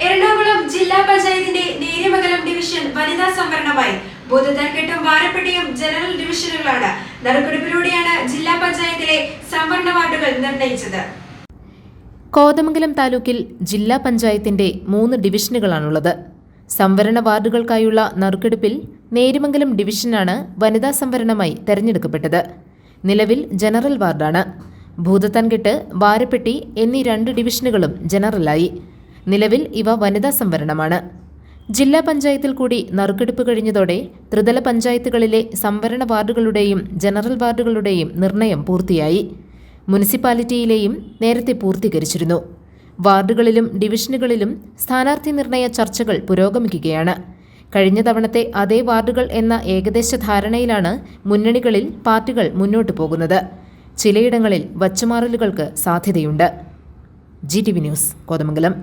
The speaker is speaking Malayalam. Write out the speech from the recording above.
എറണാകുളം ജില്ലാ പഞ്ചായത്തിന്റെ നേര്യമംഗലം ഡിവിഷൻ വനിതാ സംവരണമായി ഭൂതത്താൻകെട്ടും വാരപ്പെട്ടിയും ജനറൽ ഡിവിഷനുകളാണ്. നറുക്കെടുപ്പിലൂടെയാണ് ജില്ലാ പഞ്ചായത്തിലെ സംവരണ വാർഡുകൾ നിർണയിച്ചത്. കോതമംഗലം താലൂക്കിൽ ജില്ലാ പഞ്ചായത്തിന്റെ 3 ഡിവിഷനുകളാണുള്ളത്. സംവരണ വാർഡുകൾക്കായുള്ള നറുക്കെടുപ്പിൽ നേര്യമംഗലം ഡിവിഷനാണ് വനിതാ സംവരണമായി തെരഞ്ഞെടുക്കപ്പെട്ടത്. നിലവിൽ ജനറൽ വാർഡാണ്. ഭൂതത്താൻകെട്ട്, വാരപ്പെട്ടി എന്നീ 2 ഡിവിഷനുകളും ജനറലായി. നിലവിൽ ഇവ വനിതാ സംവരണമാണ്. ജില്ലാ പഞ്ചായത്തിൽ കൂടി നറുക്കെടുപ്പ് കഴിഞ്ഞതോടെ ത്രിതല പഞ്ചായത്തുകളിലെ സംവരണ വാർഡുകളുടെയും ജനറൽ വാർഡുകളുടെയും നിർണയം പൂർത്തിയായി. മുനിസിപ്പാലിറ്റിയിലെയും നേരത്തെ പൂർത്തീകരിച്ചിരുന്നു. വാർഡുകളിലും ഡിവിഷനുകളിലും സ്ഥാനാർത്ഥി നിർണയ ചർച്ചകൾ പുരോഗമിക്കുകയാണ്. കഴിഞ്ഞ തവണത്തെ അതേ വാർഡുകൾ എന്ന ഏകദേശ ധാരണയിലാണ് മുന്നണികളിൽ പാർട്ടികൾ മുന്നോട്ടു പോകുന്നത്. ചിലയിടങ്ങളിൽ വച്ചുമാറലുകൾക്ക് സാധ്യതയുണ്ട്. GTV news, Kothamangalam.